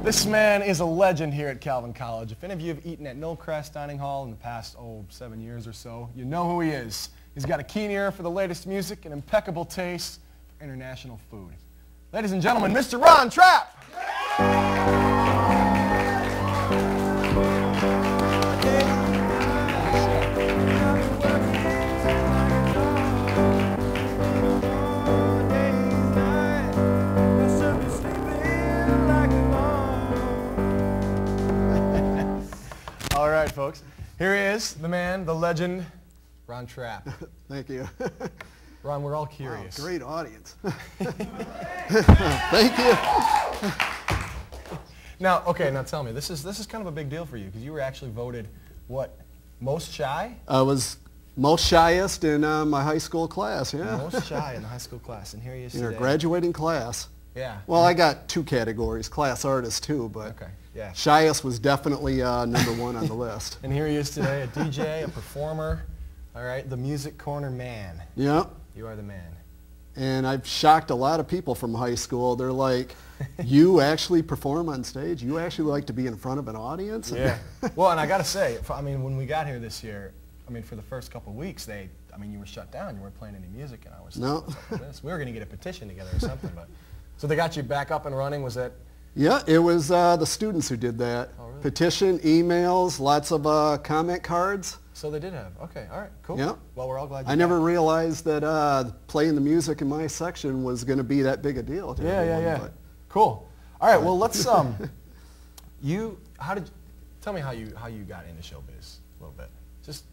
This man is a legend here at Calvin College. If any of you have eaten at Knollcrest Dining Hall in the past, 7 years or so, you know who he is. He's got a keen ear for the latest music and impeccable taste for international food. Ladies and gentlemen, Mr. Ron Trapp! All right, folks. Here he is, the man, the legend, Ron Trapp. Thank you. Ron, we're all curious. Wow, great audience. Thank you. Now, okay, now tell me, this is kind of a big deal for you because you were actually voted, what, most shy? I was most shyest in my high school class, yeah. Most shy in the high school class, and here he is in today. our graduating class. Yeah. Well, I got 2 categories, class artist too, but okay, yeah. Shyest was definitely #1 on the list. And here he is today, a DJ, a performer, all right, the Music Corner man. Yep. You are the man. And I've shocked a lot of people from high school. They're like, you actually perform on stage? You actually like to be in front of an audience? Yeah. Well, and I got to say, I mean, when we got here this year, I mean, for the first couple of weeks, you were shut down. You weren't playing any music, and I was no. What's up with this? We were going to get a petition together or something, but so they got you back up and running. Was that? Yeah, it was the students who did that. Oh, really? Petition, emails, lots of comment cards. So they did have. Okay, all right, cool. Yeah. Well, we're all glad you I never realized that playing the music in my section was going to be that big a deal. To everyone, Yeah. but. Cool. All right. Well, let's tell me how you got into showbiz a little bit. Just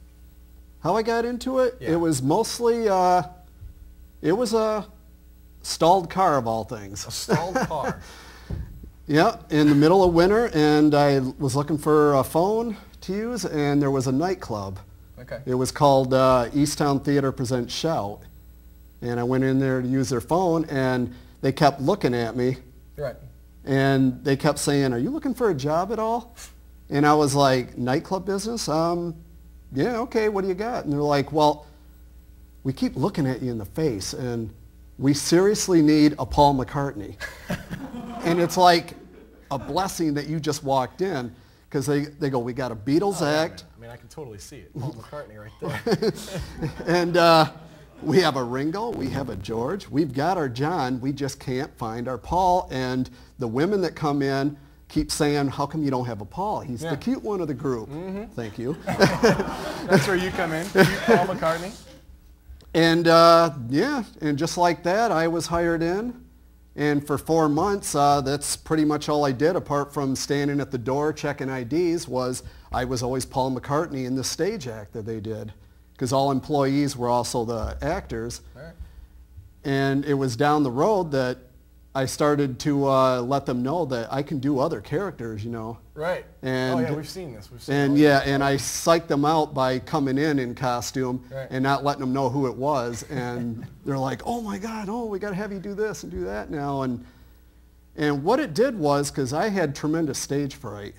how I got into it. Yeah. It was mostly it was a stalled car of all things. A stalled car. Yeah, in the middle of winter, and I was looking for a phone to use, and there was a nightclub. Okay. It was called Easttown Theater Presents Shout, and I went in there to use their phone, and they kept looking at me. Right. And they kept saying, "Are you looking for a job at all?" And I was like, "Nightclub business? Yeah, okay, what do you got?" And they're like, "Well, we keep looking at you in the face, and we seriously need a Paul McCartney." And it's like a blessing that you just walked in, because they go, "We got a Beatles act." Yeah, I mean, I can totally see it. Paul McCartney right there. And we have a Ringo, we have a George, we've got our John, we just can't find our Paul. And the women that come in keep saying, "How come you don't have a Paul? He's the cute one of the group." Mm-hmm. Thank you. That's where you come in, cute Paul McCartney. And yeah, and just like that, I was hired in. And for 4 months, that's pretty much all I did, apart from standing at the door checking IDs, was I was always Paul McCartney in the stage act that they did, because all employees were also the actors. All right. And it was down the road that I started to let them know that I can do other characters, you know. Right. And, oh yeah, we've seen this. And yeah, and I psyched them out by coming in costume and not letting them know who it was. And they're like, "Oh my God, we got to have you do this and do that now." And what it did was, because I had tremendous stage fright,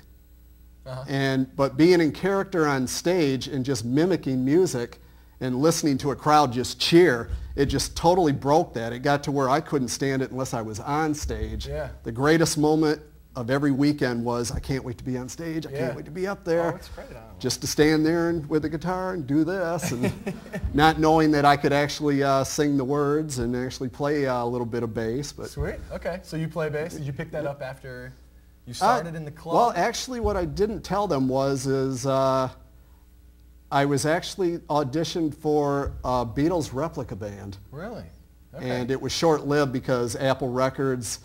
but being in character on stage and just mimicking music and listening to a crowd just cheer, it just totally broke that. It got to where I couldn't stand it unless I was on stage. Yeah. The greatest moment of every weekend was, I can't wait to be on stage. I can't wait to be up there. Oh, it's great. Just to stand there with a guitar and do this, and not knowing that I could actually sing the words and actually play a little bit of bass. But sweet. Okay. So you play bass. Did you pick that up after you started in the club? Well, actually, what I didn't tell them is I was actually auditioned for a Beatles replica band. Really? Okay. And it was short-lived because Apple Records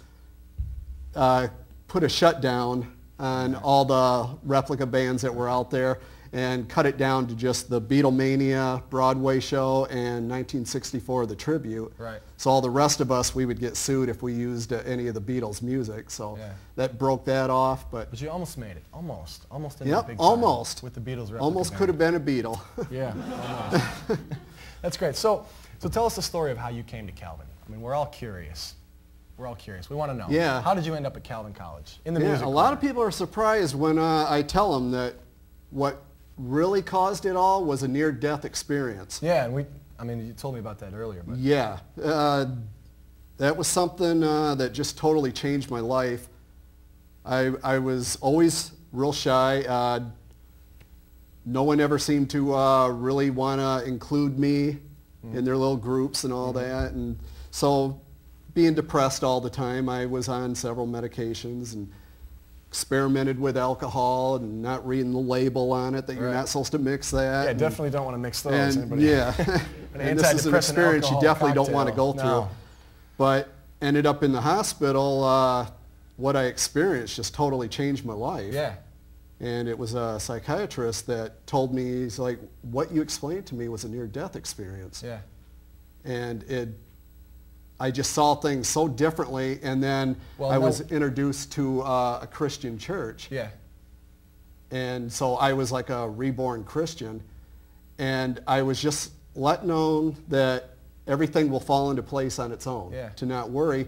put a shutdown on all the replica bands that were out there and cut it down to just the Beatlemania Broadway show and 1964 The Tribute. Right. So all the rest of us, we would get sued if we used any of the Beatles music. So that broke that off. But you almost made it. Almost into yep, the big almost. time with the Beatles replica almost band. could have been a Beatle. Yeah, almost. That's great. So tell us the story of how you came to Calvin. I mean, we're all curious. We're all curious. We want to know. Yeah. How did you end up at Calvin College in the music? A lot of people are surprised when I tell them that what really caused it all was a near-death experience. Yeah, and I mean, you told me about that earlier. But. Yeah, that was something that just totally changed my life. I was always real shy. No one ever seemed to really want to include me in their little groups and all that. And so being depressed all the time, I was on several medications and experimented with alcohol and not reading the label on it that you're not supposed to mix that. Yeah, definitely don't want to mix those. And, yeah, and this is an experience you definitely don't want to go through. But ended up in the hospital. What I experienced just totally changed my life. Yeah. And it was a psychiatrist that told me, he's like, what you explained to me was a near-death experience. Yeah. And I just saw things so differently, and then I was introduced to a Christian church. Yeah. And so I was like a reborn Christian, and I was just let known that everything will fall into place on its own, to not worry.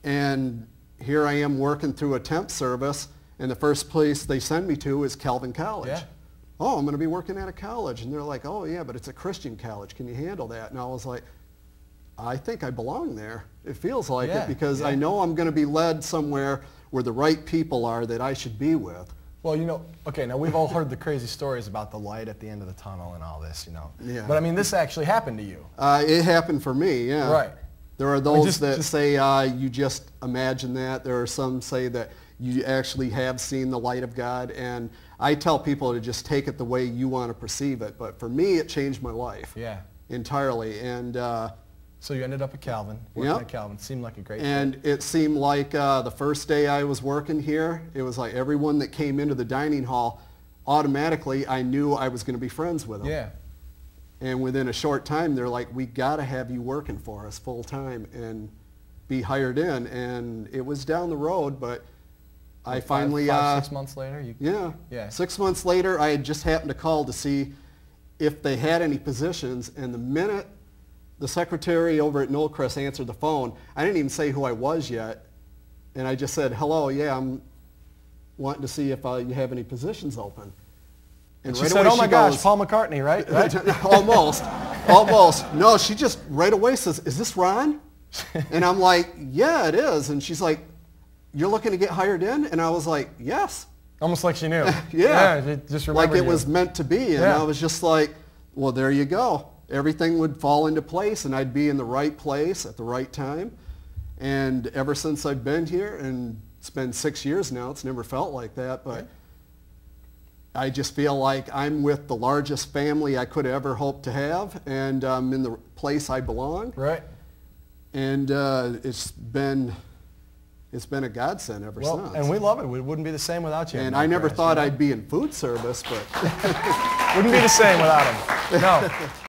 And here I am working through a temp service, and the first place they send me to is Calvin College. Yeah. Oh, I'm going to be working at a college. And they're like, oh, yeah, but it's a Christian college. Can you handle that? And I was like, I think I belong there. It feels like it, because I know I'm going to be led somewhere where the right people are that I should be with. Well, you know, okay, now we've all heard the crazy stories about the light at the end of the tunnel and all this, you know. Yeah. But I mean, this actually happened to you. It happened for me, yeah. Right. There are those that say you just imagine that. There are some say that you actually have seen the light of God. And I tell people to just take it the way you want to perceive it. But for me, it changed my life. Yeah. Entirely. And so you ended up at Calvin, working at Calvin. Seemed like a great And fit. it seemed like the first day I was working here, it was like everyone that came into the dining hall, automatically I knew I was going to be friends with them. Yeah. And within a short time, they're like, we got to have you working for us full time and be hired in. And it was down the road, but I finally... 6 months later? Yeah. 6 months later, I had just happened to call to see if they had any positions. And the minute the secretary over at Knollcrest answered the phone, I didn't even say who I was yet. And I just said, hello, yeah, I'm wanting to see if you have any positions open. And she said, oh my gosh, Paul McCartney, right? Almost. Almost. No, she just right away says, is this Ron? And I'm like, yeah, it is. And she's like, you're looking to get hired in? And I was like, yes. Almost like she knew. Yeah. Just like it was meant to be. And I was just like, well, there you go. Everything would fall into place, and I'd be in the right place at the right time. And ever since I've been here, and it's been 6 years now, it's never felt like that, but I just feel like I'm with the largest family I could ever hope to have, and I'm in the place I belong. Right. And it's been a godsend ever since. And we love it. We wouldn't be the same without you. And I never thought I'd be in food service, but wouldn't be the same without him. No.